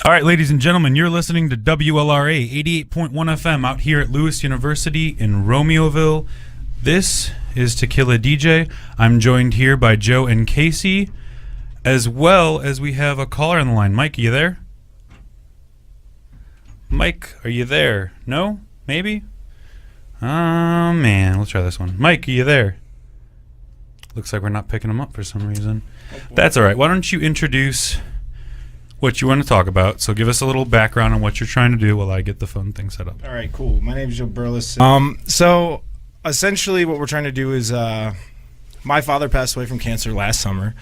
All right, ladies and gentlemen, you're listening to WLRA 88.1 FM out here at Lewis University in Romeoville. This is Tequila DJ. I'm joined here by Joe and Casey, as well as we have a caller on the line. Mike, are you there? Mike, are you there? No? Maybe? Oh, man. Let's try this one. Mike, are you there? Looks like we're not picking him up for some reason. That's all right. Why don't you introduce what you want to talk about? So give us a little background on what you're trying to do while I get the phone thing set up. All right, cool. My name is Joe Burlas. So essentially what we're trying to do is my father passed away from cancer last summer.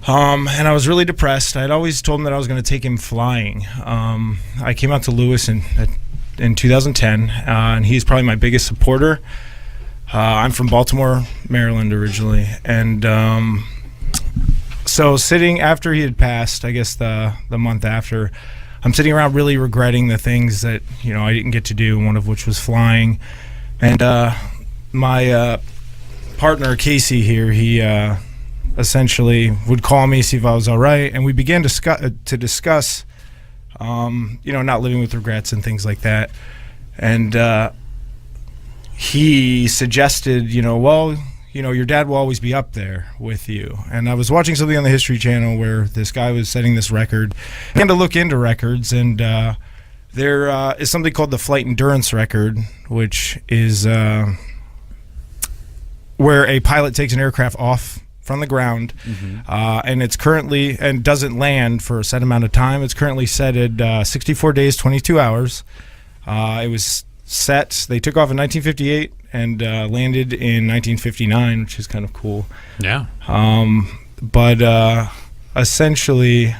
And I was really depressed. I had always told him that I was going to take him flying. I came out to Lewis in 2010, and he's probably my biggest supporter. I'm from Baltimore, Maryland originally, and so sitting after he had passed, I guess the month after, I'm sitting around really regretting the things that I didn't get to do, one of which was flying. And my partner Casey here, he essentially would call me, see if I was all right, and we began to discuss not living with regrets and things like that. And he suggested, your dad will always be up there with you. And I was watching something on the History Channel where this guy was setting this record. I began to look into records, and there is something called the flight endurance record, which is where a pilot takes an aircraft off from the ground, and it's currently, and doesn't land for a set amount of time. It's currently set at 64 days, 22 hours. It was set, they took off in 1958 and landed in 1959, which is kind of cool. Yeah. But essentially,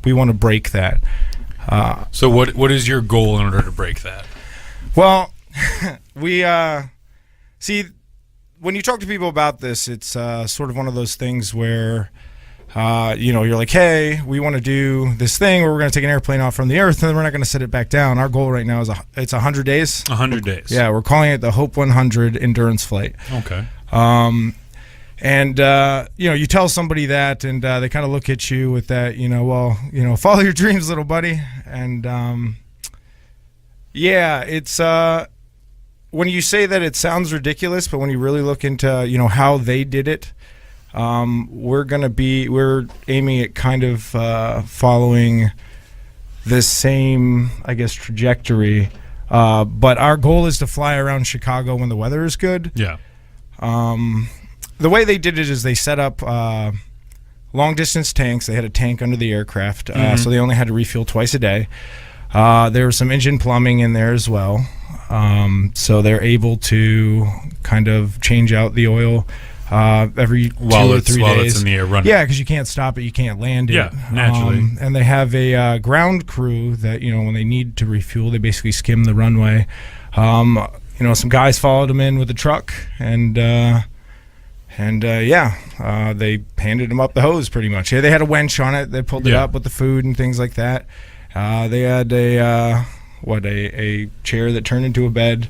we want to break that. So what is your goal in order to break that? Well, we see, when you talk to people about this, it's sort of one of those things where you're like, hey, we want to do this thing where we're going to take an airplane off from the earth, and then we're not going to set it back down. Our goal right now is it's 100 days. 100 days. Yeah, we're calling it the Hope 100 endurance flight. Okay. You tell somebody that, and they kind of look at you with that, follow your dreams, little buddy. And it's when you say that, it sounds ridiculous, but when you really look into how they did it, we're aiming at kind of following this same, I guess, trajectory. But our goal is to fly around Chicago when the weather is good. Yeah. The way they did it is they set up long distance tanks. They had a tank under the aircraft, so they only had to refuel twice a day. There was some engine plumbing in there as well. So they're able to kind of change out the oil every 2 or 3 days. While it's in the air running. Yeah, because you can't stop it, you can't land it. Yeah, naturally. And they have a ground crew that, when they need to refuel, they basically skim the runway. Some guys followed them in with a truck, and they handed them up the hose pretty much. Yeah, they had a winch on it. They pulled it up with the food and things like that. They had a chair that turned into a bed.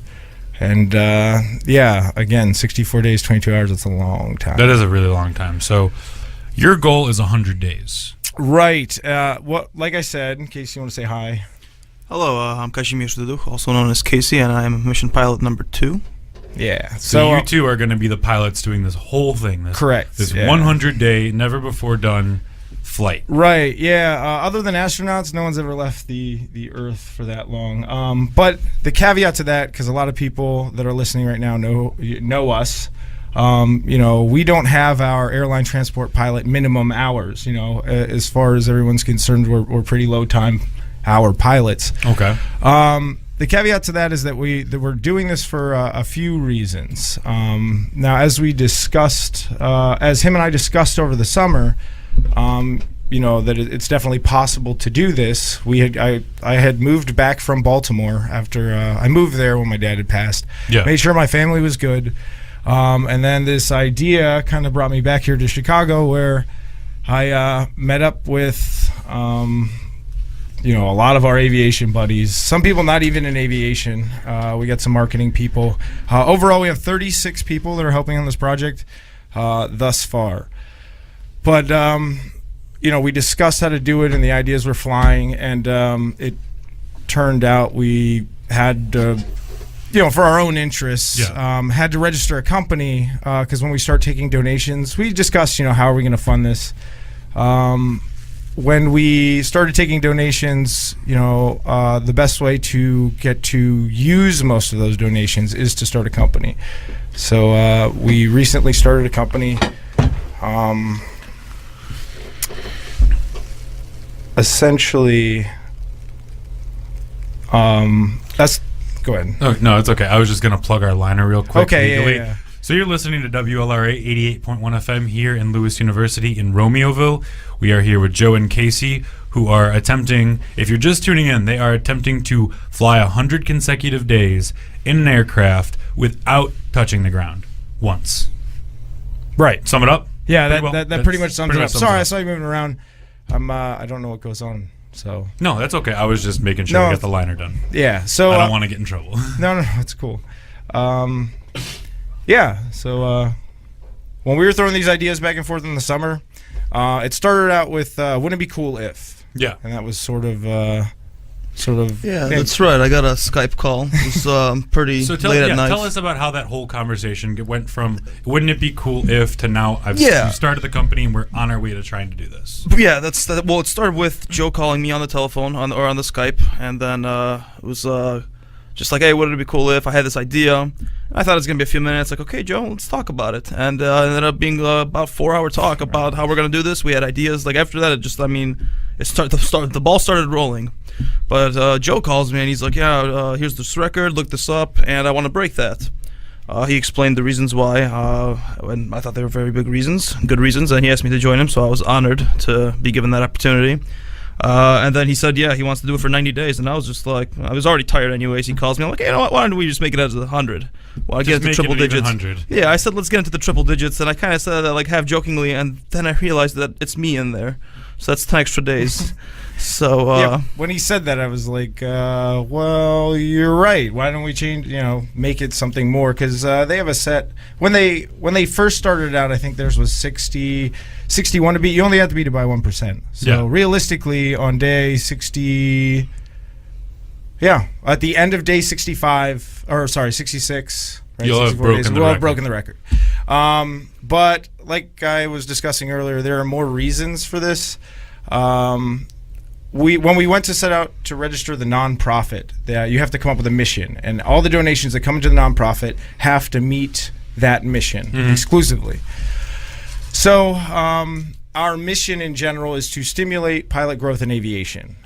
And, again, 64 days, 22 hours, that's a long time. That is a really long time. So your goal is 100 days. Right. Like I said, in case you want to say hi. Hello, I'm Kazimierz, Dyduch, also known as Casey, and I'm mission pilot number 2. Yeah. So you two are going to be the pilots doing this whole thing. Correct. This 100-day, never-before-done flight. Right, yeah. Other than astronauts, no one's ever left the Earth for that long. But the caveat to that, because a lot of people that are listening right now know us, we don't have our airline transport pilot minimum hours. As far as everyone's concerned, we're pretty low time hour pilots. Okay. The caveat to that is that we're doing this for a few reasons. Now, as we discussed, as him and I discussed over the summer, that it's definitely possible to do this. I had moved back from Baltimore after I moved there when my dad had passed. Yeah. Made sure my family was good, and then this idea kind of brought me back here to Chicago, where I met up with a lot of our aviation buddies. Some people not even in aviation. We got some marketing people. Overall, we have 36 people that are helping on this project thus far. But we discussed how to do it, and the ideas were flying, and it turned out we had for our own interests, had to register a company because when we start taking donations, we discussed, how are we going to fund this. When we started taking donations, the best way to get to use most of those donations is to start a company. So we recently started a company. Essentially, that's... Go ahead. Oh, no, it's okay. I was just going to plug our liner real quick. Okay, legally. yeah. So you're listening to WLRA 88.1 FM here in Lewis University in Romeoville. We are here with Joe and Casey, who are attempting, if you're just tuning in, they are attempting to fly 100 consecutive days in an aircraft without touching the ground once. Right. Sum it up? Yeah, Pretty well. that pretty much sums it up. sums Sorry, it I saw you moving around. I don't know what goes on, so... No, that's okay. I was just making sure we got the liner done. Yeah, so... I don't want to get in trouble. No, it's cool. Yeah, so when we were throwing these ideas back and forth in the summer, it started out with wouldn't it be cool if? Yeah. And that was sort of Yeah, that's right. I got a Skype call. It was pretty late at night. Tell us about how that whole conversation went from wouldn't it be cool if to now we started the company and we're on our way to trying to do this. Yeah, well, it started with Joe calling me on the telephone or on the Skype, and then it was just like, hey, wouldn't it be cool if I had this idea? I thought it was going to be a few minutes, like, okay, Joe, let's talk about it. And it ended up being about 4-hour talk about how we're going to do this. We had ideas. Like, after that, the ball started rolling. But Joe calls me, and he's like, yeah, here's this record, look this up, and I want to break that. He explained the reasons why, and I thought they were very good reasons, and he asked me to join him, so I was honored to be given that opportunity. And then he said, yeah, he wants to do it for 90 days. And I was just like, I was already tired anyways. He calls me. I'm like, hey, you know what? Why don't we just make it as 100? Well, I get into triple digits. 100. Yeah, I said, let's get into the triple digits. And I kind of said that like half jokingly. And then I realized that it's me in there. So that's 10 extra days. So when he said that, I was like, well, you're right. Why don't we change, make it something more? Because they have a set. When they first started out, I think theirs was 61 to beat. You only have to beat it by 1%. So realistically, on day 60, at the end of day 66, right, you'll have broken the record. Broken the record. But like I was discussing earlier, there are more reasons for this. When we went to set out to register the nonprofit, you have to come up with a mission, and all the donations that come into the nonprofit have to meet that mission exclusively. So our mission in general is to stimulate pilot growth in aviation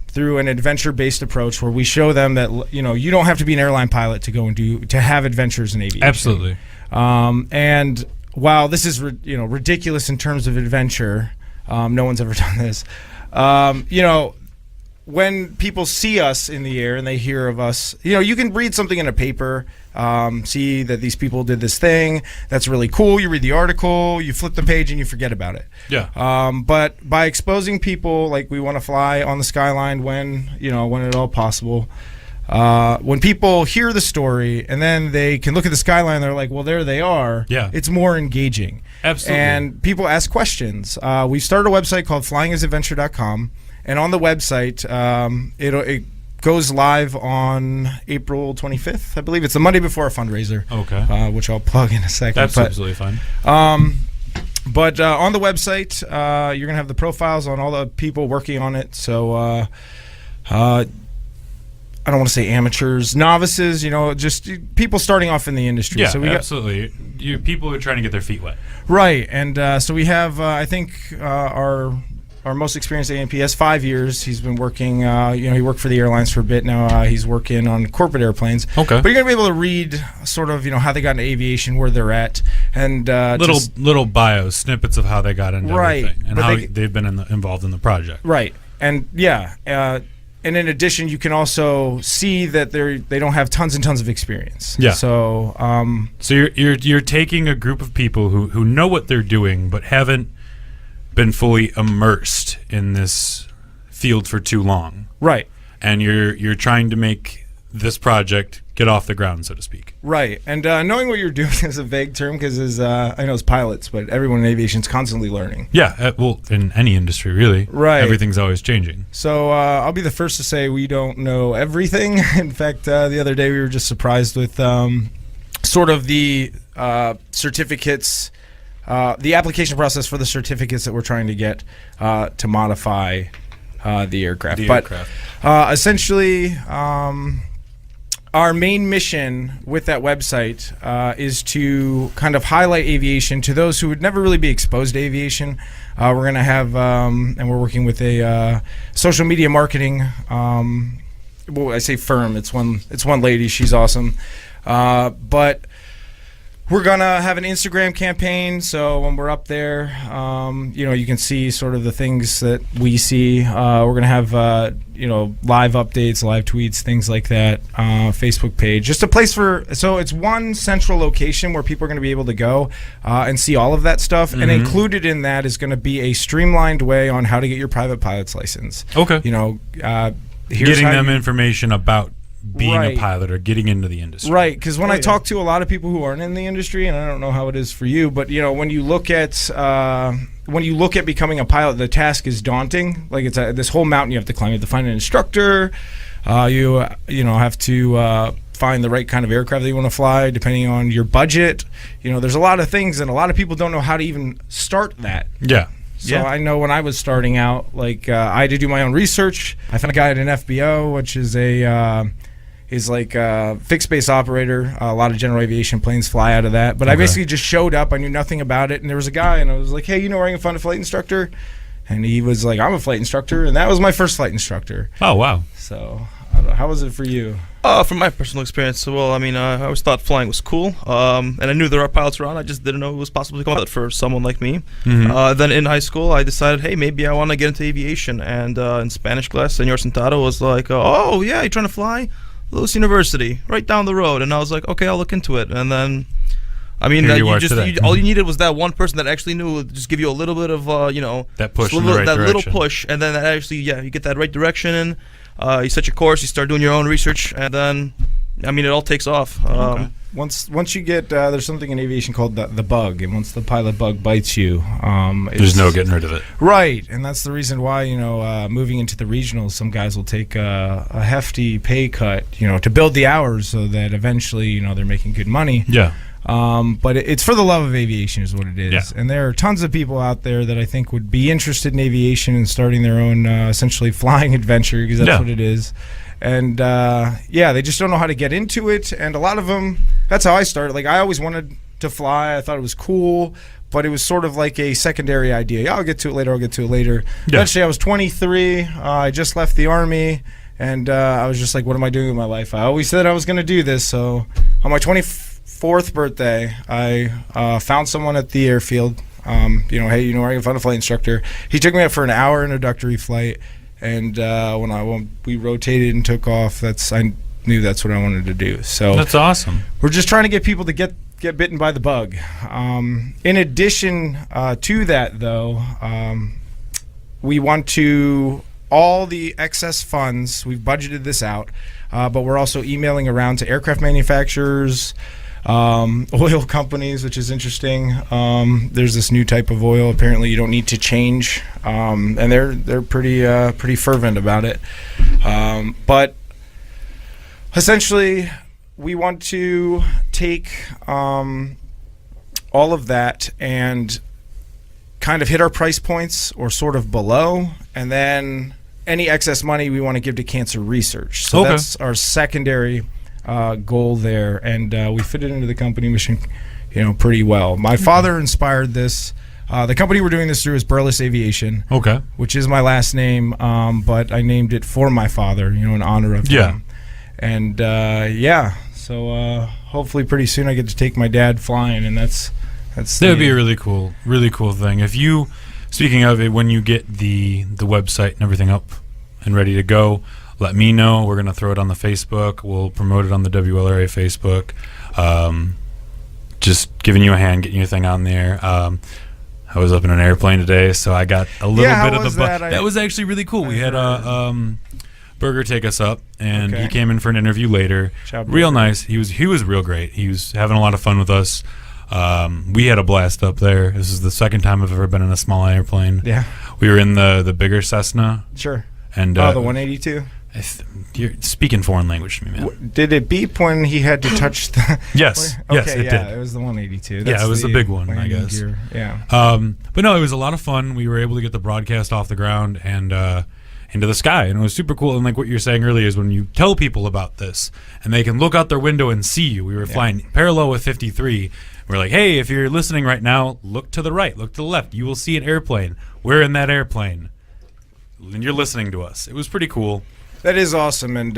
through an adventure-based approach where we show them that you don't have to be an airline pilot to go and to have adventures in aviation. Absolutely. And while this is ridiculous in terms of adventure, no one's ever done this. When people see us in the air and they hear of us, you can read something in a paper, see that these people did this thing. That's really cool. You read the article, you flip the page, and you forget about it. Yeah. But by exposing people, like we want to fly on the skyline when at all possible. When people hear the story and then they can look at the skyline, they're like, well, there they are. Yeah. It's more engaging. Absolutely. And people ask questions. We started a website called flyingasadventure.com, and on the website, it goes live on April 25th, I believe. It's the Monday before our fundraiser. Okay. Which I'll plug in a second. That's absolutely fine. But on the website, you're going to have the profiles on all the people working on it. So I don't want to say amateurs, novices, just people starting off in the industry. Yeah, so absolutely. People who are trying to get their feet wet. Right, and so we have, I think, our most experienced AMP has 5 years. He's been working, he worked for the airlines for a bit now. He's working on corporate airplanes. Okay. But you're going to be able to read sort of, how they got into aviation, where they're at, and little bios, snippets of how they got into everything, and how they've been involved in the project. Right, and and in addition, you can also see that they don't have tons and tons of experience. Yeah. So, so you're taking a group of people who know what they're doing but haven't been fully immersed in this field for too long. Right. And you're trying to make this project get off the ground, so to speak. Right. And knowing what you're doing is a vague term because I know it's pilots, but everyone in aviation is constantly learning. Yeah, well, in any industry, really. Right. Everything's always changing. So I'll be the first to say we don't know everything. In fact, the other day we were just surprised with sort of the certificates, the application process for the certificates that we're trying to get to modify the aircraft. Essentially, our main mission with that website is to kind of highlight aviation to those who would never really be exposed to aviation. We're going to have, and we're working with a social media marketing, well, I say firm, it's one lady, she's awesome. But we're going to have an Instagram campaign, so when we're up there, you can see sort of the things that we see. We're going to have, live updates, live tweets, things like that, Facebook page. Just a place so it's one central location where people are going to be able to go and see all of that stuff, and included in that is going to be a streamlined way on how to get your private pilot's license. Okay. Getting them information about being a pilot or getting into the industry. Right, because when I talk to a lot of people who aren't in the industry, and I don't know how it is for you, but when you look at becoming a pilot, the task is daunting. Like it's this whole mountain you have to climb. You have to find an instructor. You have to find the right kind of aircraft that you want to fly, depending on your budget. There's a lot of things, and a lot of people don't know how to even start that. Yeah. So I know when I was starting out, I had to do my own research. I found a guy at an FBO, which is a fixed base operator. A lot of general aviation planes fly out of that. But I basically just showed up. I knew nothing about it, and there was a guy, and I was like, "Hey, where I can find a flight instructor?" And he was like, "I'm a flight instructor," and that was my first flight instructor. Oh wow! So I don't know, how was it for you? From my personal experience, well, I always thought flying was cool, and I knew there are pilots around. I just didn't know it was possible to become a pilot for someone like me. Then in high school, I decided, hey, maybe I want to get into aviation. And in Spanish class, Senor Sentado was like, "Oh yeah, you trying to fly? Lewis University, right down the road." And I was like, "Okay, I'll look into it." And then, all you needed was that one person that actually knew, would just give you a little bit of, that push in the right direction. Little push, and then that actually, you get that right direction, and you set your course, you start doing your own research, and then, it all takes off. Once you get, there's something in aviation called the bug, and once the pilot bug bites you, there's no getting rid of it. Right, and that's the reason why, moving into the regionals, some guys will take a hefty pay cut, to build the hours so that eventually, they're making good money. Yeah. But it's for the love of aviation is what it is. Yeah. And there are tons of people out there that I think would be interested in aviation and starting their own essentially flying adventure, because that's what it is. And they just don't know how to get into it. And a lot of them, that's how I started. I always wanted to fly. I thought it was cool, but it was sort of like a secondary idea. Yeah, I'll get to it later. Yeah. Eventually, I was 23. I just left the Army. And I was just like, what am I doing with my life? I always said I was going to do this. So on my 24th birthday, I found someone at the airfield. Hey, where I can find a flight instructor. He took me up for an hour introductory flight. And when we rotated and took off, I knew that's what I wanted to do. So that's awesome. We're just trying to get people to get bitten by the bug. In addition to that, though, we want to all the excess funds. We've budgeted this out, but we're also emailing around to aircraft manufacturers, oil companies, which is interesting. There's this new type of oil. Apparently, you don't need to change, and they're pretty fervent about it. But essentially, we want to take all of that and kind of hit our price points or sort of below, and then any excess money we want to give to cancer research. So that's our secondary goal there, and we fit it into the company mission, pretty well. My father inspired this. The company we're doing this through is Burlas Aviation, which is my last name, but I named it for my father, in honor of him. And so hopefully pretty soon I get to take my dad flying, and that would be a really cool thing. If you, speaking of it, when you get the website and everything up and ready to go, let me know. We're going to throw it on the Facebook. We'll promote it on the WLRA Facebook. Just giving you a hand, getting your thing on there. I was up in an airplane today, so I got a little bit of the buzz. That was actually really cool. We had Burlas Berger take us up, and Okay. he came in for an interview later. Ciao, Real Berger. nice. He was real great. He was having a lot of fun with us. We had a blast up there. This is the second time I've ever been in a small airplane. Yeah, We were in the bigger Cessna, sure. and The 182. you're speaking foreign language to me, man. Did it beep when he had to touch the? Yes, Okay, yes, it yeah, did. it was the 182. Yeah, it was the big one, I landing guess. gear. Yeah. But no, it was a lot of fun. We were able to get the broadcast off the ground and into the sky, and it was super cool. And like what you're saying earlier is when you tell people about this, and they can look out their window and see you. We were flying parallel with 53. We're like, hey, if you're listening right now, look to the right, look to the left. You will see an airplane. We're in that airplane, and you're listening to us. It was pretty cool. That is awesome, and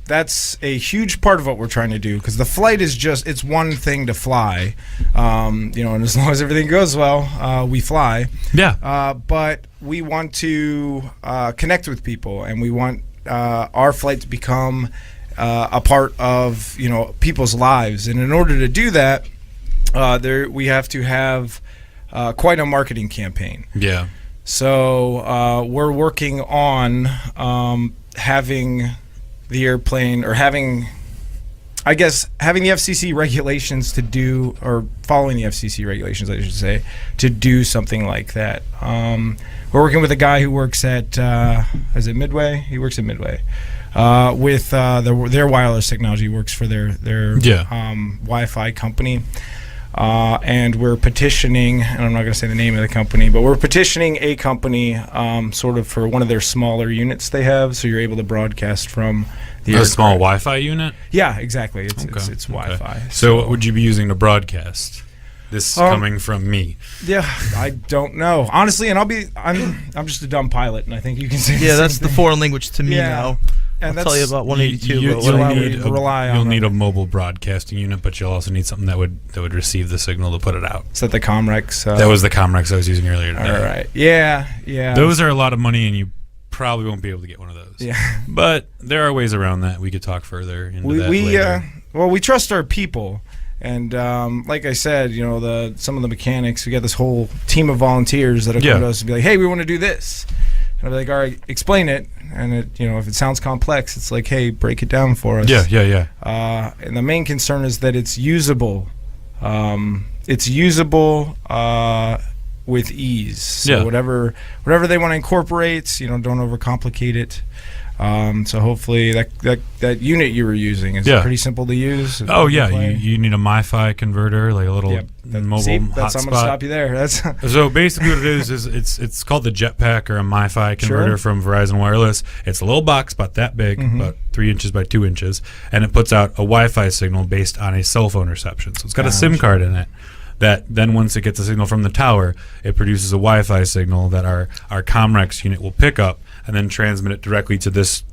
that's a huge part of what we're trying to do, because the flight is it's one thing to fly, and as long as everything goes well, we fly. Yeah. But we want to connect with people, and we want our flight to become a part of people's lives, and in order to do that, we have to have quite a marketing campaign. Yeah. So we're working on having the airplane, or having the FCC regulations to do, or following the FCC regulations, I should say, to do something like that. We're working with a guy who works at, is it Midway? He works at Midway. With their wireless technology. He works for their Wi-Fi company. And we're petitioning, and I'm not going to say the name of the company, but we're petitioning a company sort of for one of their smaller units they have, so you're able to broadcast from the A small aircraft. Wi-Fi unit? Yeah, exactly. It's Okay. Wi-Fi. So what would you be using to broadcast? This coming from me. Yeah, I don't know. Honestly, and I'm just a dumb pilot, and I think you can say Yeah, that's same the thing. foreign language to me Yeah. now. And I'll tell you about 182. You, but you'll whatever. need rely on you'll need them. a mobile broadcasting unit, but you'll also need something that would receive the signal to put it out. Is that the Comrex? That was the Comrex I was using earlier today. All right. Yeah. Those are a lot of money, and you probably won't be able to get one of those. Yeah. But there are ways around that. We could talk further into that We later. we trust our people, and like I said, some of the mechanics, we got this whole team of volunteers that'll come to us and be like, hey, we want to do this, and I'll be like, all right, explain it. And it, if it sounds complex, it's like, hey, break it down for us. Yeah. And the main concern is that it's usable. It's usable with ease. So whatever they want to incorporate, don't overcomplicate it. So hopefully that unit you were using is pretty simple to use. Oh yeah, you need a MiFi converter, like a little mobile that's hotspot. I'm gonna stop you there. That's So basically what it is it's called the Jetpack, or a MiFi converter from Verizon Wireless. It's a little box about that big, about 3 inches by 2 inches, and it puts out a Wi-Fi signal based on a cell phone reception. So it's got a SIM card in it that then once it gets a signal from the tower, it produces a Wi-Fi signal that our Comrex unit will pick up and then transmit it directly to this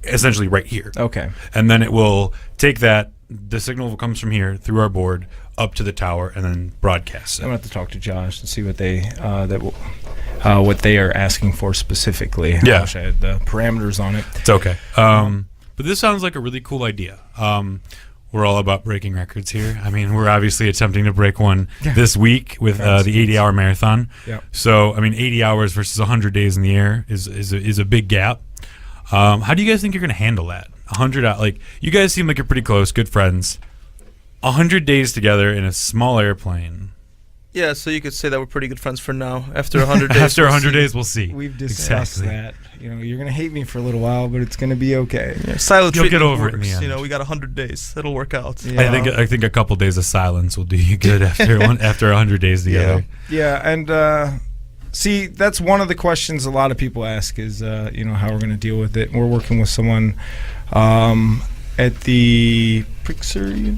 essentially right here. okay. And then it will take that, the signal comes from here through our board up to the tower and then broadcast I'm it. gonna have to talk to Josh and see what they what they are asking for specifically. Yeah. I wish I had the parameters on it. It's okay. But this sounds like a really cool idea. We're all about breaking records here. I mean, we're obviously attempting to break one this week with the 80-hour marathon. Yeah. So, I mean, 80 hours versus 100 days in the air is a big gap. How do you guys think you're going to handle that? 100 out, like, you guys seem like you're pretty close, good friends. 100 days together in a small airplane. Yeah, so you could say that we're pretty good friends for now. After 100 days. After 100 days, we'll see. We've discussed that. You're gonna hate me for a little while, but it's gonna be okay. Yeah, silent You'll get treatment over it in the works. end. We got 100 days. It'll work out. Yeah. I think a couple days of silence will do you good after after 100 days together. Yeah, and see, that's one of the questions a lot of people ask is, how we're going to deal with it. We're working with someone at the Pixar.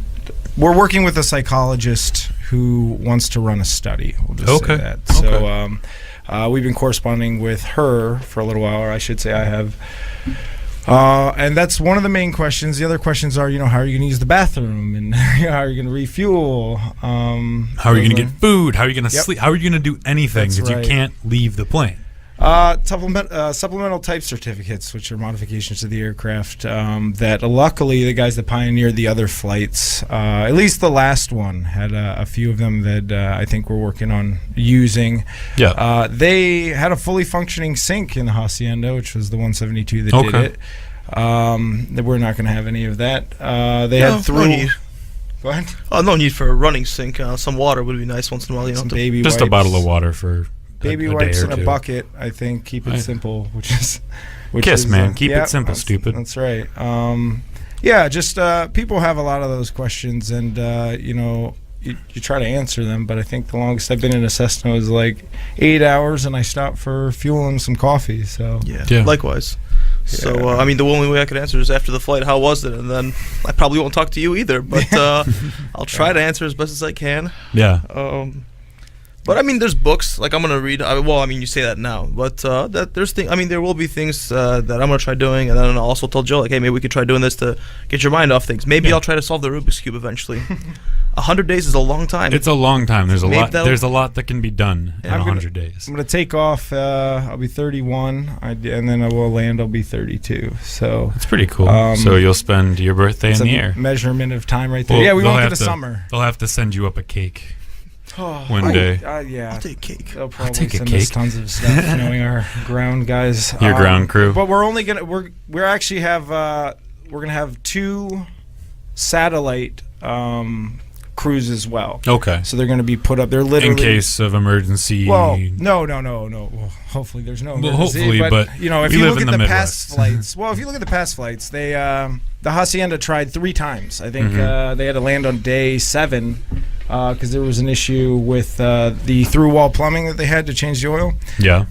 We're working with a psychologist who wants to run a study. We'll just say that. Okay. So we've been corresponding with her for a little while, or I should say I have. And that's one of the main questions. The other questions are, how are you going to use the bathroom, and how are you going to refuel? How are you going to get food? How are you going to sleep? How are you going to do anything? That's Because right. you can't leave the plane. Supplemental type certificates, which are modifications to the aircraft that luckily the guys that pioneered the other flights, at least the last one, had a few of them that I think we're working on using. Yeah. They had a fully functioning sink in the Hacienda, which was the 172 that did it. We're not going to have any of that. They had No need. Go ahead. Oh, no need for a running sink. Some water would be nice once in a while. You know, Some baby Just wipes. a bottle of water for Baby a wipes day or in a two. bucket, I think. Keep it Right. simple, which is Man. Keep yeah, it simple, that's- stupid. That's right. Just people have a lot of those questions, and you try to answer them. But I think the longest I've been in a Cessna was like 8 hours, and I stopped for fuel and some coffee. So Yeah. Likewise. So, Yeah. the only way I could answer is after the flight, how was it? And then I probably won't talk to you either, but I'll try to answer as best as I can. Yeah. But there's books like I'm gonna read. You say that now, but there will be things that I'm gonna try doing, and then I'll also tell Joe like, hey, maybe we could try doing this to get your mind off things. Maybe Yeah. I'll try to solve the Rubik's cube eventually. 100 days is a long time. It's a long time. There's a Maybe lot. that'll- There's a lot that can be done in I'm gonna- 100 days. I'm gonna take off. I'll be 31, and then I will land. I'll be 32. So It's pretty cool. Um, So you'll spend your birthday it's in a the air. measurement of time right there. Well, yeah, we they'll won't have get a to- summer. They'll have to send you up a cake. One I- day. Yeah. I'll take cake. They'll probably take a send us cake. tons of stuff, knowing our ground guys. Your ground crew. But we're only gonna we're actually have we're gonna have 2 satellite crews as well. Okay. So they're gonna be put up. They're literally In case of emergency. Well, no. Well, hopefully there's no Well, emergency. hopefully, but if we you live look in at the the past Midwest. flights, well, if you look at the past flights, they the Hacienda tried 3 times. I think Mm-hmm. they had to land on day 7 because there was an issue with the through-wall plumbing that they had to change the oil. Yeah.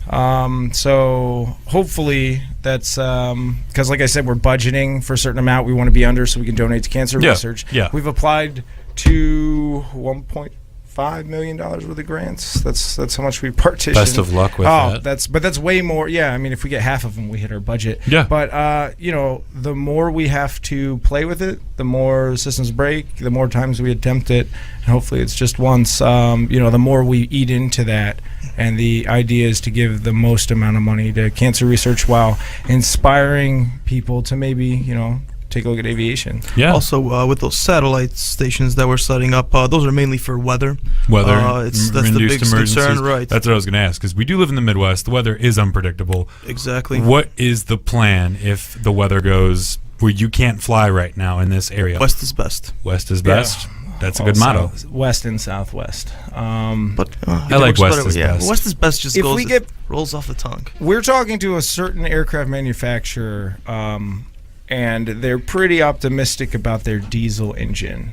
So hopefully that's because, like I said, we're budgeting for a certain amount we want to be under so we can donate to cancer Yeah, research. yeah. We've applied to $1.5 million worth of grants. That's how much we partitioned. Best of luck with that. That's way more. Yeah, if we get half of them, we hit our budget. Yeah. But the more we have to play with it, the more systems break, the more times we attempt it, and hopefully it's just once. The more we eat into that. And the idea is to give the most amount of money to cancer research while inspiring people to maybe, take a look at aviation. Yeah. Also, with those satellite stations that we're setting up, those are mainly for weather. Weather. That's the reduced biggest emergencies. concern, right? That's what I was going to ask, because we do live in the Midwest. The weather is unpredictable. Exactly. What is the plan if the weather goes where you can't fly right now in this area? West is best. West is Yeah. best. That's a good motto. West and Southwest. But I like West is best. West is best. Just If goes. we get- rolls off the tongue. We're talking to a certain aircraft manufacturer, and they're pretty optimistic about their diesel engine.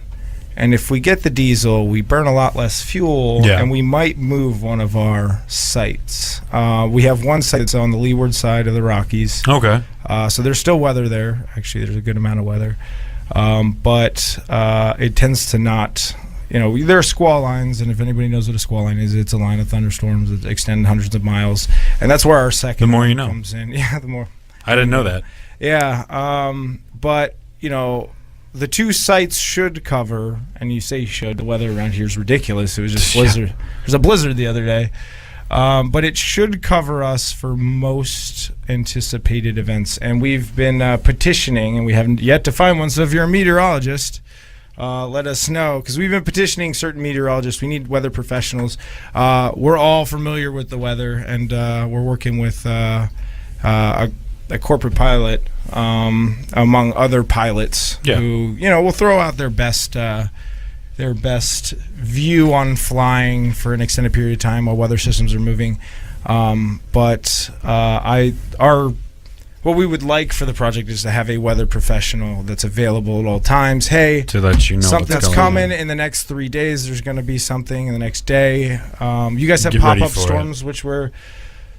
And if we get the diesel, we burn a lot less fuel, Yeah. and we might move one of our sites. We have one site that's on the leeward side of the Rockies. Okay. So there's still weather there. Actually, there's a good amount of weather. But it tends to not, there are squall lines, and if anybody knows what a squall line is, it's a line of thunderstorms that extend hundreds of miles. And that's where our second The more you one know. comes in. Yeah, the more. I didn't know that. Yeah. But, the 2 sites should cover, and you say should, the weather around here is ridiculous. It was just blizzard. There's a blizzard the other day. But it should cover us for most anticipated events. And we've been petitioning, and we haven't yet to find one. So if you're a meteorologist, let us know. Because we've been petitioning certain meteorologists. We need weather professionals. We're all familiar with the weather, and we're working with a corporate pilot among other pilots who, will throw out their best view on flying for an extended period of time while weather systems are moving. What we would like for the project is to have a weather professional that's available at all times. Hey, To let you know something's what's going coming on. in the next 3 days. There's going to be something in the next day. You guys have Get ready pop-up for storms, which we're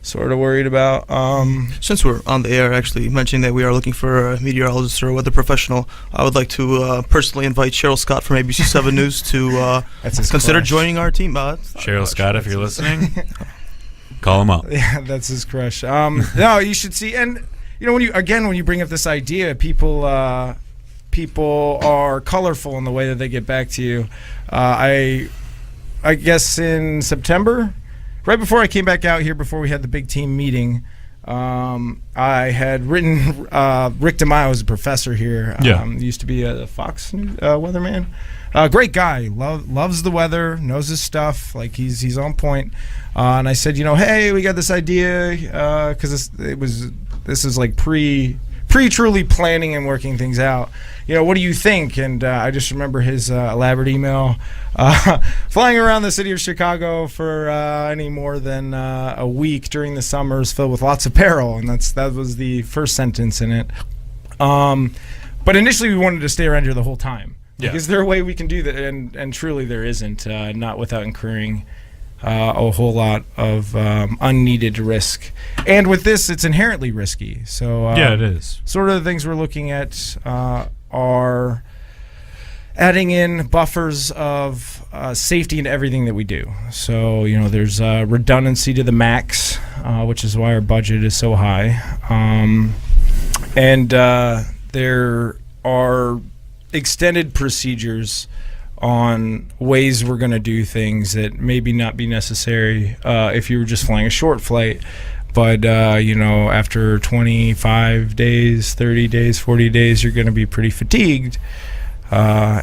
sort of worried about. Since we're on the air, actually mentioning that we are looking for a meteorologist or a weather professional, I would like to personally invite Cheryl Scott from ABC 7 News to That's his consider crush. joining our team. Cheryl Scott, if you're listening, call him up. Yeah, that's his crush. No, you should see. And when you bring up this idea, people are colorful in the way that they get back to you. I guess in September, right before I came back out here, before we had the big team meeting, I had written Rick DeMaio was a professor here. Used to be a Fox News weatherman. Great guy, loves the weather, knows his stuff. Like he's on point. And I said, hey, we got this idea because this is like pre truly planning and working things out. What do you think? And I just remember his elaborate email. Flying around the city of Chicago for any more than a week during the summer is filled with lots of peril, and that was the first sentence in it. But initially, we wanted to stay around here the whole time. Yeah. Is there a way we can do that? And truly, there isn't. Not without incurring a whole lot of unneeded risk. And with this, it's inherently risky. So it is. Sort of the things we're looking at are adding in buffers of safety into everything that we do. So, there's redundancy to the max, which is why our budget is so high. And there are extended procedures on ways we're going to do things that maybe not be necessary if you were just flying a short flight. But, after 25 days, 30 days, 40 days, you're going to be pretty fatigued. So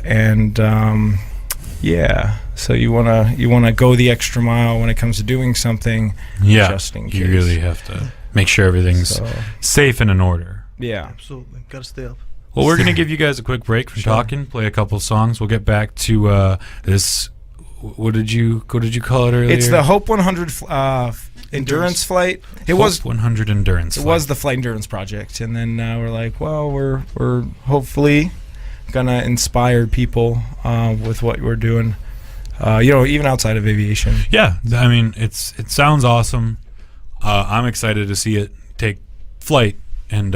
you wanna go the extra mile when it comes to doing something. Yeah, just in case. you really have to make sure everything's safe and in order. Yeah, absolutely. Gotta stay up. Well, we're gonna give you guys a quick break from talking, play a couple songs. We'll get back to this. What did you call it earlier? It's the Hope 100 endurance flight. It was Hope 100 endurance. It was the flight endurance project, and then we're like, well, we're hopefully gonna inspire people with what we're doing. Even outside of aviation. Yeah, I mean, it sounds awesome. I'm excited to see it take flight, and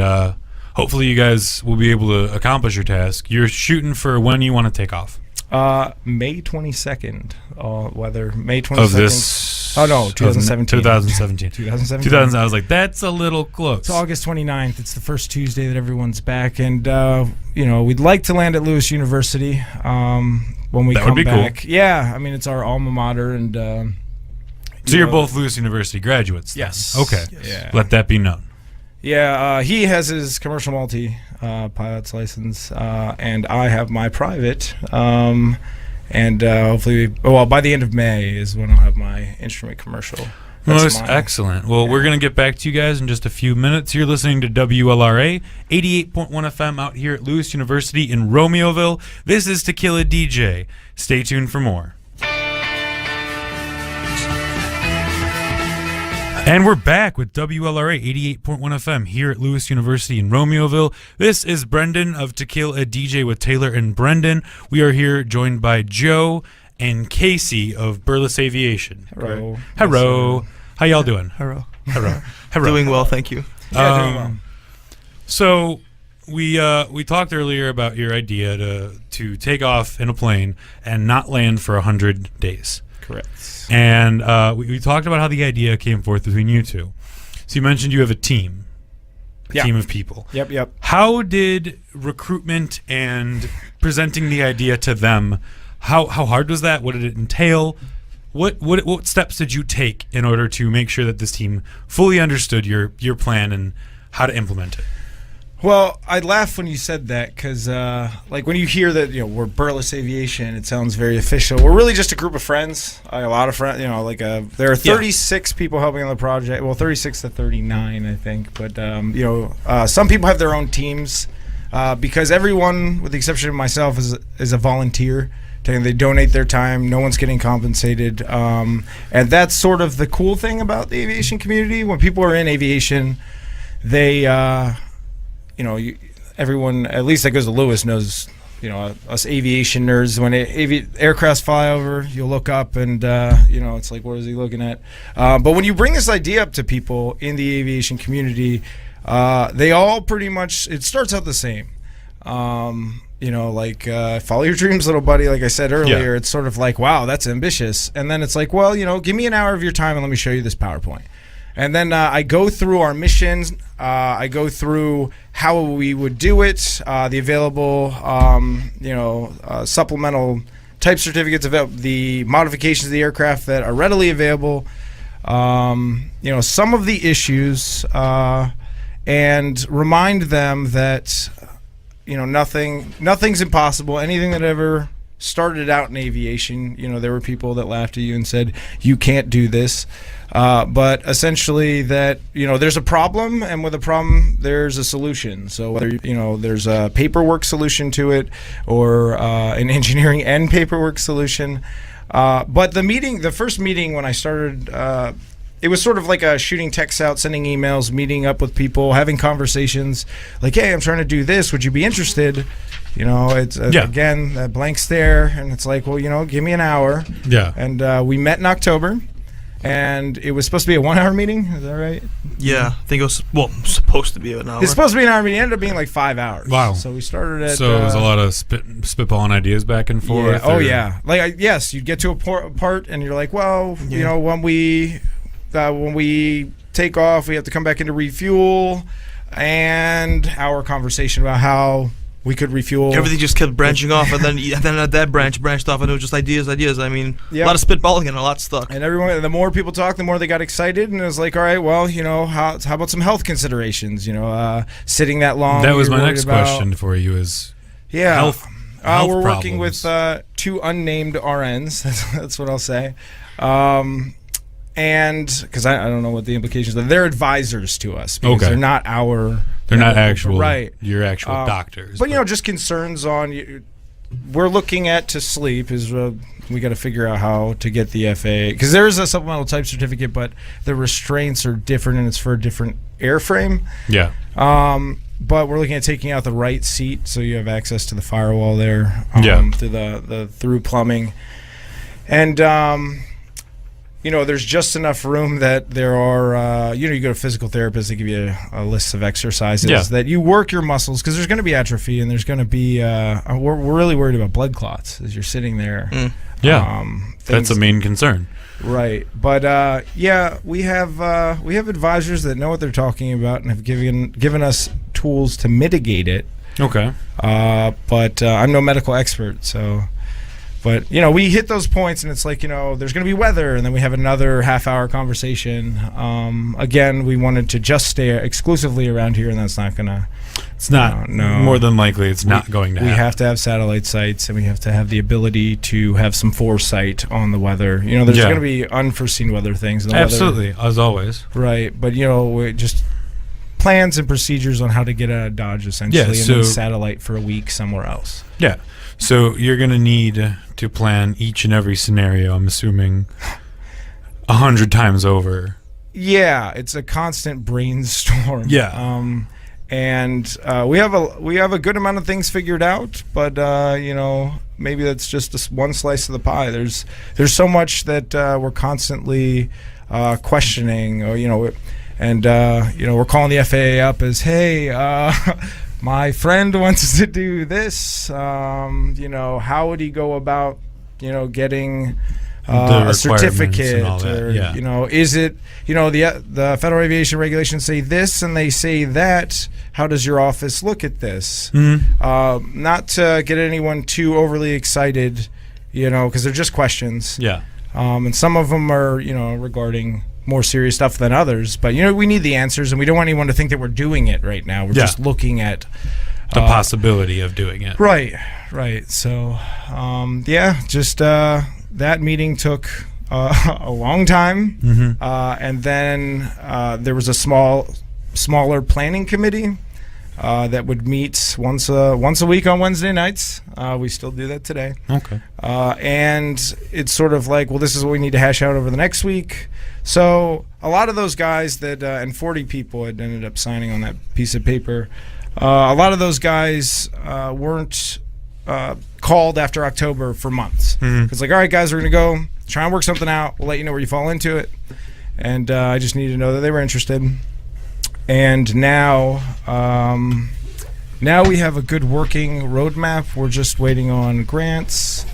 hopefully you guys will be able to accomplish your task. You're shooting for when you want to take off. May 22nd. Whether May 22nd of this. Oh no, 2017. 2017. 2017. I was like, that's a little close. It's August 29th. It's the first Tuesday that everyone's back, and we'd like to land at Lewis University when we come back. Cool. Yeah, I mean it's our alma mater, and so you're both Lewis University graduates. Then. Yes. Okay. Yes. Yeah. Let that be known. Yeah, he has his commercial multi pilot's license, and I have my private. And hopefully, by the end of May is when I'll have my instrument commercial. Most excellent. Well, we're going to get back to you guys in just a few minutes. You're listening to WLRA 88.1 FM out here at Lewis University in Romeoville. This is To Kill a DJ. Stay tuned for more. And we're back with WLRA 88.1 FM here at Lewis University in Romeoville. This is Brendan of To Kill a DJ with Taylor and Brendan. We are here joined by Joe and Casey of Burlas Aviation. Hello. Hello. How y'all doing? Hello. Hello. Doing well, thank you. Yeah, doing well. So we talked earlier about your idea to take off in a plane and not land for 100 days. Correct. And we talked about how the idea came forth between you two. So you mentioned you have a team. Team of people. Yep. How did recruitment and presenting the idea to them, how hard was that? What did it entail? What steps did you take in order to make sure that this team fully understood your plan and how to implement it? Well, I laugh when you said that because, when you hear that, we're Burlas Aviation, it sounds very official. We're really just a group of friends, a lot of friends. There are 36 people helping on the project. Well, 36 to 39, I think. But some people have their own teams because everyone, with the exception of myself, is a volunteer. They donate their time. No one's getting compensated, and that's sort of the cool thing about the aviation community. When people are in aviation, they everyone, at least that goes to Lewis, knows, us aviation nerds, when aircrafts fly over, you'll look up and, it's like, what is he looking at? But when you bring this idea up to people in the aviation community, they all pretty much, it starts out the same. Follow your dreams, little buddy, like I said earlier. Yeah. It's sort of like, wow, that's ambitious. And then it's like, well, give me an hour of your time and let me show you this PowerPoint. And then I go through our missions. I go through how we would do it, the available, supplemental type certificates, the modifications of the aircraft that are readily available, some of the issues, and remind them that nothing's impossible. Anything that ever started out in aviation, there were people that laughed at you and said you can't do this, but essentially that there's a problem, and with a problem there's a solution. So whether there's a paperwork solution to it, or an engineering and paperwork solution, but the first meeting when I started, it was sort of like a shooting texts out, sending emails, meeting up with people, having conversations like, hey, I'm trying to do this, would you be interested? It's again, that blank stare, and it's like, well, give me an hour. Yeah. And we met in October, and it was supposed to be a 1 hour meeting. Is that right? Yeah, I think it was, supposed to be an hour. It's supposed to be an hour meeting. It ended up being like 5 hours. Wow. So we started at... So it was a lot of spitballing ideas back and forth? Yeah. Oh, yeah. Like, yes, you'd get to a part, and you're like, well, when we take off, we have to come back into refuel, and our conversation about how we could refuel. Everything just kept branching off, and then that branched off, and it was just ideas. I mean, a lot of spitballing and a lot stuck. And the more people talked, the more they got excited, and it was like, all right, well, how about some health considerations? Sitting that long. That was my next question for you is health we're working problems. with 2 unnamed RNs. That's what I'll say. And because I don't know what the implications are, they're advisors to us because they're not our. They're not actual, right? Your actual doctors. But just concerns on. We're looking at to sleep is we got to figure out how to get the FAA, because there is a supplemental type certificate, but the restraints are different and it's for a different airframe. Yeah. But we're looking at taking out the right seat so you have access to the firewall there. Through the through plumbing, and there's just enough room that there are, you go to physical therapists, they give you a list of exercises that you work your muscles, because there's going to be atrophy, and there's going to be, we're really worried about blood clots as you're sitting there. That's a main concern. Right. But, we have advisors that know what they're talking about and have given us tools to mitigate it. Okay. But I'm no medical expert, so... But, we hit those points, and it's like, there's going to be weather, and then we have another half-hour conversation. Again, we wanted to just stay exclusively around here, and that's not going to... It's not. No. More than likely, it's not going to happen. We have to have satellite sites, and we have to have the ability to have some foresight on the weather. There's going to be unforeseen weather things. Absolutely, as always. Right, but, just plans and procedures on how to get out of Dodge, essentially, and then satellite for a week somewhere else. Yeah. So you're going to need to plan each and every scenario, I'm assuming, 100 times over. Yeah, it's a constant brainstorm. Yeah. And we have a good amount of things figured out, but maybe that's just one slice of the pie. There's so much that we're constantly questioning, and we're calling the FAA up as, hey, my friend wants to do this. How would he go about, getting a certificate? Or, is it, the Federal Aviation regulations say this and they say that. How does your office look at this? Mm-hmm. Not to get anyone too overly excited, because they're just questions. Yeah. And some of them are, regarding more serious stuff than others, but we need the answers, and we don't want anyone to think that we're doing it right now. We're just looking at the possibility of doing it. Right. So, that meeting took a long time, mm-hmm. And then there was a smaller planning committee that would meet once a week on Wednesday nights. We still do that today. Okay. And it's sort of like, well, this is what we need to hash out over the next week. So a lot of those guys that and 40 people had ended up signing on that piece of paper. A lot of those guys weren't called after October for months. Mm-hmm. It's like, all right, guys, we're going to go try and work something out. We'll let you know where you fall into it. And I just needed to know that they were interested. And now we have a good working roadmap. We're just waiting on grants.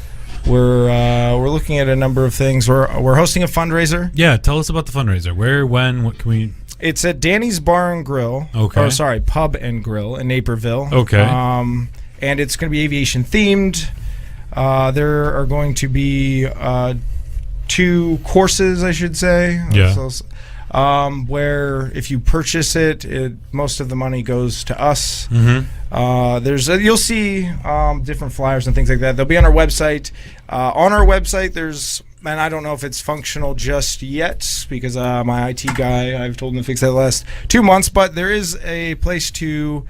We're looking at a number of things. We're hosting a fundraiser. Yeah, tell us about the fundraiser. Where, when, what can we... It's at Danny's Bar and Grill. Okay. Pub and Grill in Naperville. Okay. And it's going to be aviation themed. There are going to be 2 courses, I should say. Yeah. Where if you purchase it, most of the money goes to us. You'll see different flyers and things like that. They'll be on our website. On our website, and I don't know if it's functional just yet because my IT guy, I've told him to fix that the last 2 months, but there is a place to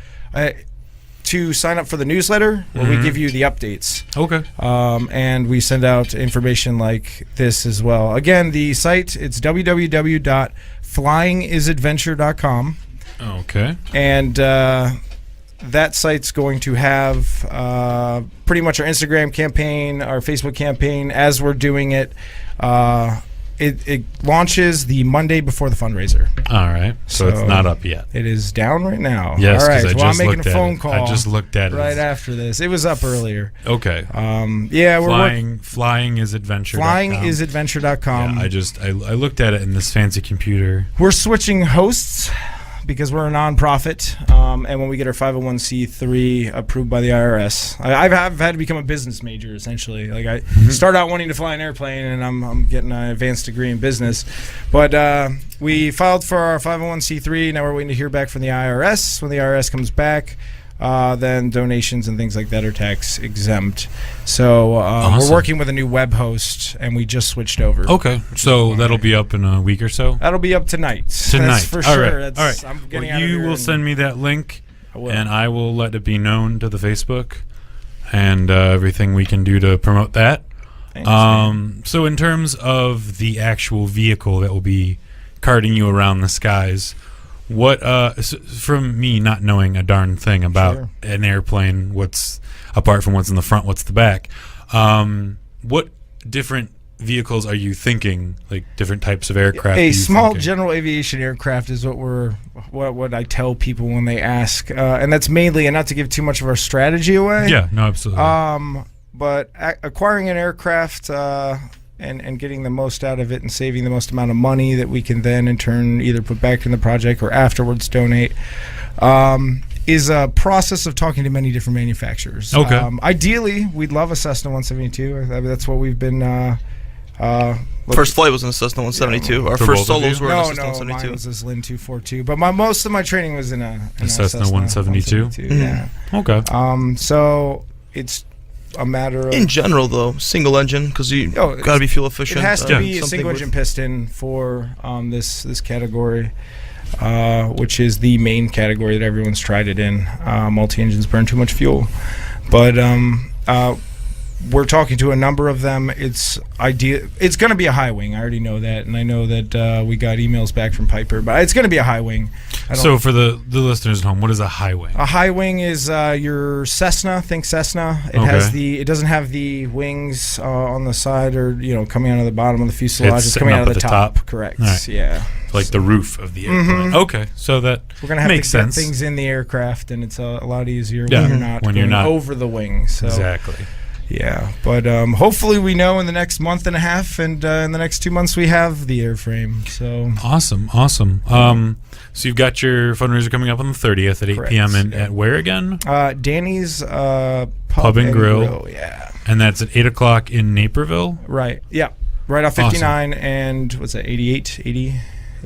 sign up for the newsletter where we give you the updates. Okay. And we send out information like this as well. Again, the site, it's www.flyingisadventure.com. Okay. And that site's going to have pretty much our Instagram campaign, our Facebook campaign as we're doing it. It launches the Monday before the fundraiser. All right. So it's not up yet. It is down right now. Yes, all right. I Well, I'm just making looked a at phone it. call. I just looked at it. Right after this. It was up earlier. Okay. Yeah, we're flyingisadventure.com. Flyingisadventure.com. Yeah, I looked at it in this fancy computer. We're switching hosts because we're a nonprofit, and when we get our 501c3 approved by the IRS, I've had to become a business major essentially. Like I started out wanting to fly an airplane, and I'm getting an advanced degree in business. But we filed for our 501c3. Now we're waiting to hear back from the IRS. When the IRS comes back, then donations and things like that are tax exempt. So Awesome. We're working with a new web host, and we just switched over. Okay, so that'll be up in a week or so? That'll be up tonight. Tonight. That's for All sure. right. All right. I'm getting Well, out of you here will and- send me that link, I will. and I will let it be known to the Facebook and everything we can do to promote that. Thanks, man. So in terms of the actual vehicle that will be carting you around the skies, what from me not knowing a darn thing about Sure. an airplane, what's apart from what's in the front, what's the back, what different vehicles are you thinking, like different types of aircraft? are A you small thinking? general aviation aircraft is what I tell people when they ask, and that's mainly, and not to give too much of our strategy away. Yeah, no, absolutely. But acquiring an aircraft and getting the most out of it and saving the most amount of money that we can then in turn either put back in the project or afterwards donate is a process of talking to many different manufacturers. Okay. Ideally, we'd love a Cessna 172. That's what we've been. First flight was in a Cessna 172. Our For first both of solos you? were in a No, Cessna mine 172. was this Lin 242. But most of my training was in a Cessna 172? Yeah. Okay. So it's a matter of In general, though, single engine because you Oh, got to be fuel efficient. it has to be a something single with- engine piston for this category, which is the main category that everyone's tried it in. Multi engines burn too much fuel, but we're talking to a number of them. It's going to be a high wing. I already know that, and I know that we got emails back from Piper, but it's going to be a high wing. So for the listeners at home, what is a high wing? A high wing is your Cessna. Think Cessna. It Okay. it doesn't have the wings on the side or coming out of the bottom of the fuselage. It's It's sitting coming out up of the at the top. Correct. All right. Yeah. Like the roof of the airplane. Okay, so that We're gonna have makes to get sense. things in the aircraft, and it's a lot easier Yeah, when you're not going over the wing. So Exactly. yeah, but hopefully we know in the next month and a half, and in the next 2 months we have the airframe. So Awesome. So you've got your fundraiser coming up on the 30th at 8 Correct, p.m. and yeah. at where again? Danny's Pub and Grill. Yeah. And that's at 8 o'clock in Naperville? Right. Yeah. Right off 59 and what's that? 88, 80.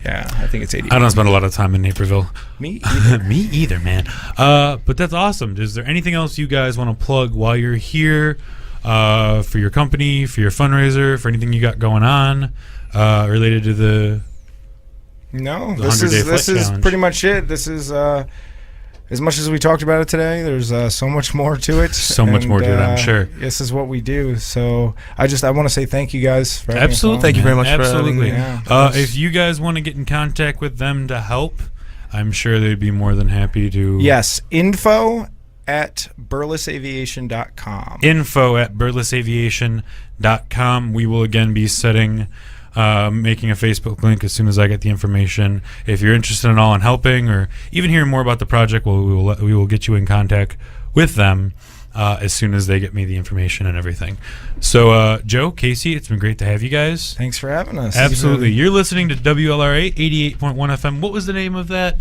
Yeah, I think it's 80. I don't spend a lot of time in Naperville. Me either. Me either, man. But that's awesome. Is there anything else you guys want to plug while you're here for your company, for your fundraiser, for anything you got going on related to the No, The this 100-day is flight challenge. pretty much it. This is as much as we talked about it today. There's so much more to it. So much more to it, I'm sure. This is what we do. So I want to say thank you guys for having us Absolutely. on. Thank you very much for Absolutely. having me. Yeah. If you guys want to get in contact with them to help, I'm sure they'd be more than happy to. Yes, info@burlasaviation.com. info@burlasaviation.com. We will again be making a Facebook link as soon as I get the information. If you're interested at all in helping or even hearing more about the project, we will get you in contact with them as soon as they get me the information and everything. So, Joe, Casey, it's been great to have you guys. Thanks for having us. Absolutely. You're listening to WLRA 88.1 FM. What was the name of that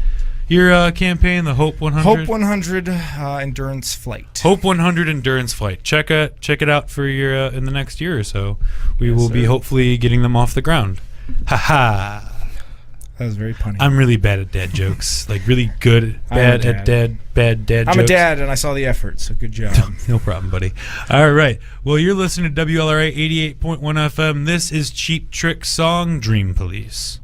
Your campaign, the Hope 100. Hope 100 endurance flight. Hope 100 endurance flight. Check it out for your in the next year or so. We Yes, will be sir. hopefully getting them off the ground. Ha ha. That was very punny. I'm really bad at dad jokes. Like really good bad at bad dad I'm jokes. a dad, and I saw the effort, so good job. No problem, buddy. All right. Well, you're listening to WLRA 88.1 FM. This is Cheap Trick Song Dream Police.